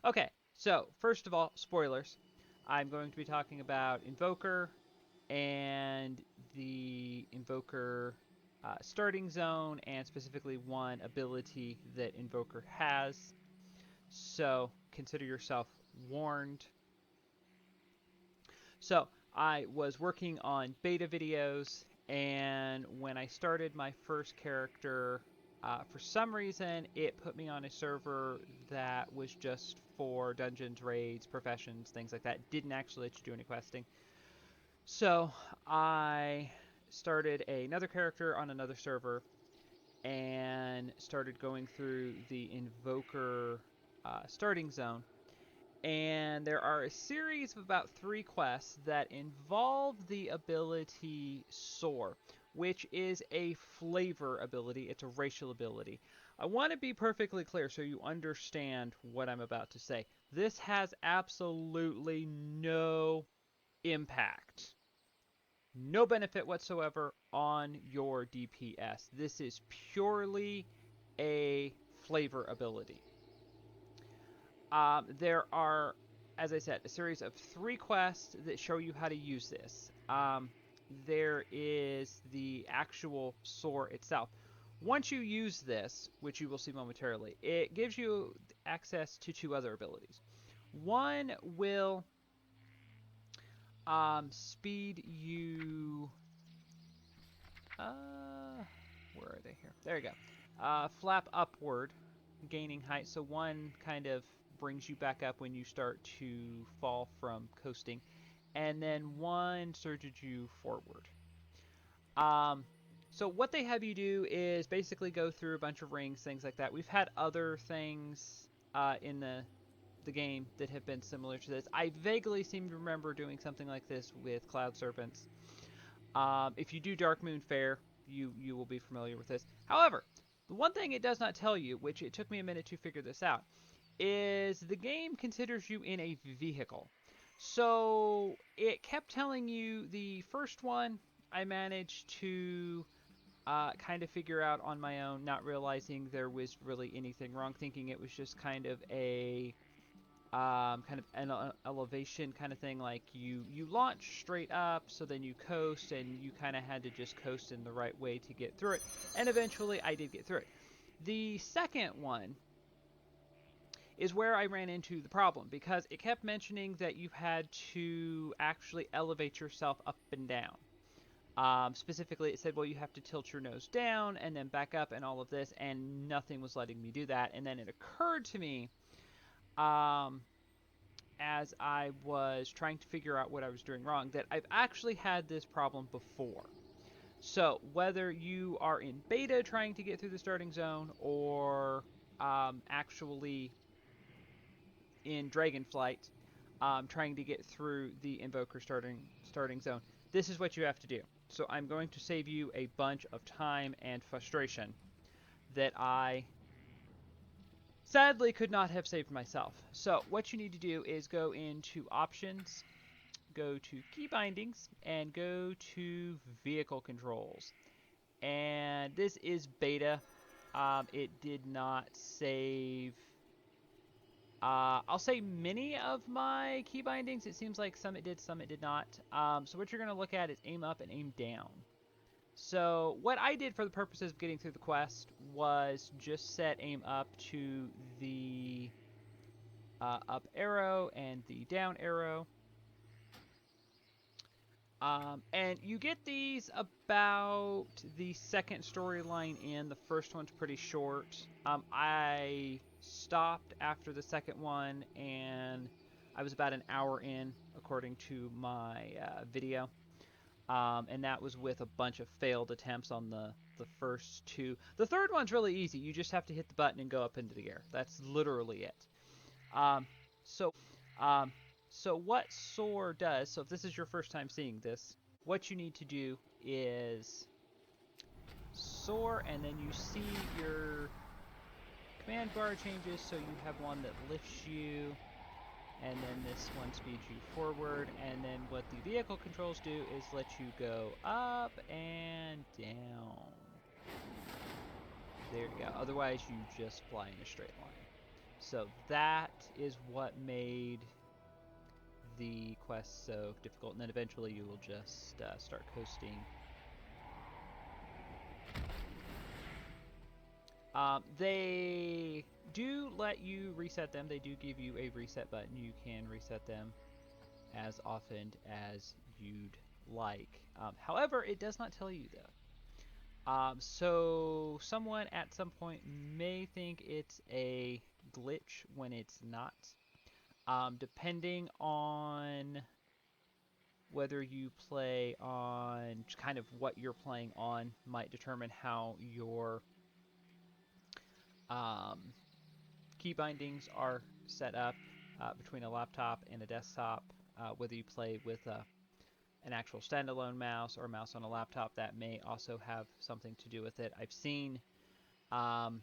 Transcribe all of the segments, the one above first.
Okay, so first of all, spoilers. I'm going to be talking about Invoker and the Invoker starting zone, and specifically one ability that Invoker has. So consider yourself warned. So I was working on beta videos, and when I started my first character, for some reason it put me on a server that was just for dungeons, raids, professions, things like that. Didn't actually let you do any questing. So I started another character on another server and started going through the Invoker starting zone, and there are a series of about 3 quests that involve the ability Soar, which is a flavor ability. It's a racial ability. I want to be perfectly clear so you understand what I'm about to say. This has absolutely no impact, no benefit whatsoever on your DPS. This is purely a flavor ability. There are, as I said, a series of 3 quests that show you how to use this. There is the actual Soar itself. Once you use this, which you will see momentarily, it gives you access to 2 other abilities. One will speed you. Where are they here? There you go. Flap upward, gaining height. So one kind of brings you back up when you start to fall from coasting, and then one surges you forward. Um, so what they have you do is basically go through a bunch of rings, things like that. We've had other things in the game that have been similar to this. I vaguely seem to remember doing something like this with Cloud Serpents. If you do Dark Moon Fair, you will be familiar with this. However, the one thing it does not tell you, which it took me a minute to figure this out, is the game considers you in a vehicle. So it kept telling you the first one I managed to kind of figure out on my own, not realizing there was really anything wrong, thinking it was just kind of an elevation kind of thing. Like you launch straight up, so then you coast, and you kind of had to just coast in the right way to get through it. And eventually, I did get through it. The second one is where I ran into the problem because it kept mentioning that you had to actually elevate yourself up and down. Specifically, it said, well, you have to tilt your nose down and then back up and all of this, and nothing was letting me do that. And then it occurred to me, um, as I was trying to figure out what I was doing wrong, that I've actually had this problem before. So, whether you are in beta trying to get through the starting zone or actually in Dragonflight trying to get through the Invoker starting zone, this is what you have to do. So, I'm going to save you a bunch of time and frustration that I sadly could not have saved myself. So, what you need to do is go into Options, go to keybindings, and go to vehicle controls. And this is beta. It did not save. I'll say many of my key bindings. It seems like some it did, some it did not. So what you're going to look at is aim up and aim down. So what I did for the purposes of getting through the quest was just set aim up to the up arrow and the down arrow. And you get these about the second storyline in. The first one's pretty short. I stopped after the second one, and I was about an hour in, according to my video. And that was with a bunch of failed attempts on the first 2. The third one's really easy. You just have to hit the button and go up into the air. That's literally it. Um, so, um, so what Soar does, so if this is your first time seeing this, what you need to do is Soar, and then you see your command bar changes, so you have one that lifts you, and then this one speeds you forward, and then what the vehicle controls do is let you go up and down. There you go. Otherwise, you just fly in a straight line. So that is what made the quest so difficult, and then eventually you will just start coasting. They do let you reset them. They do give you a reset button. You can reset them as often as you'd like. However, it does not tell you though. So someone at some point may think it's a glitch when it's not. Depending on whether you play on kind of what you're playing on might determine how your um, key bindings are set up between a laptop and a desktop. Whether you play with an actual standalone mouse or a mouse on a laptop, that may also have something to do with it. I've seen um,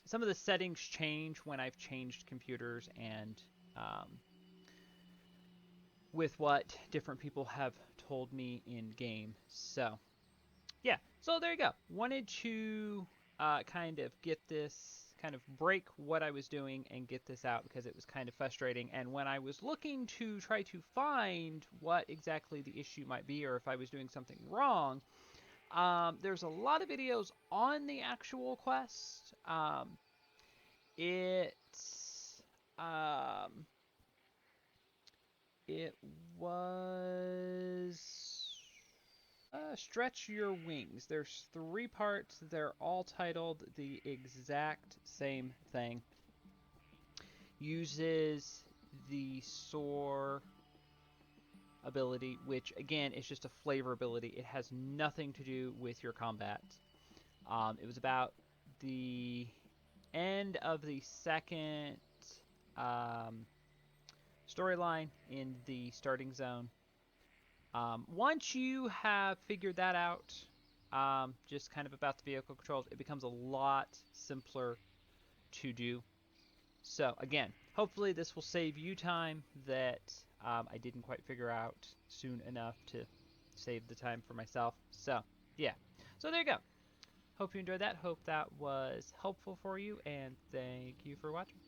some of the settings change when I've changed computers and with what different people have told me in game. So yeah, so there you go. Wanted to kind of get this, kind of break what I was doing and get this out because it was kind of frustrating. And when I was looking to try to find what exactly the issue might be or if I was doing something wrong, there's a lot of videos on the actual quest. It's it was Stretch Your Wings. There's 3 parts. They're all titled the exact same thing. Uses the Soar ability, which again is just a flavor ability. It has nothing to do with your combat. It was about the end of the second um, storyline in the starting zone. Once you have figured that out, just kind of about the vehicle controls, it becomes a lot simpler to do. So again, hopefully this will save you time that I didn't quite figure out soon enough to save the time for myself. So yeah, so there you go. Hope you enjoyed that. Hope that was helpful for you, and thank you for watching.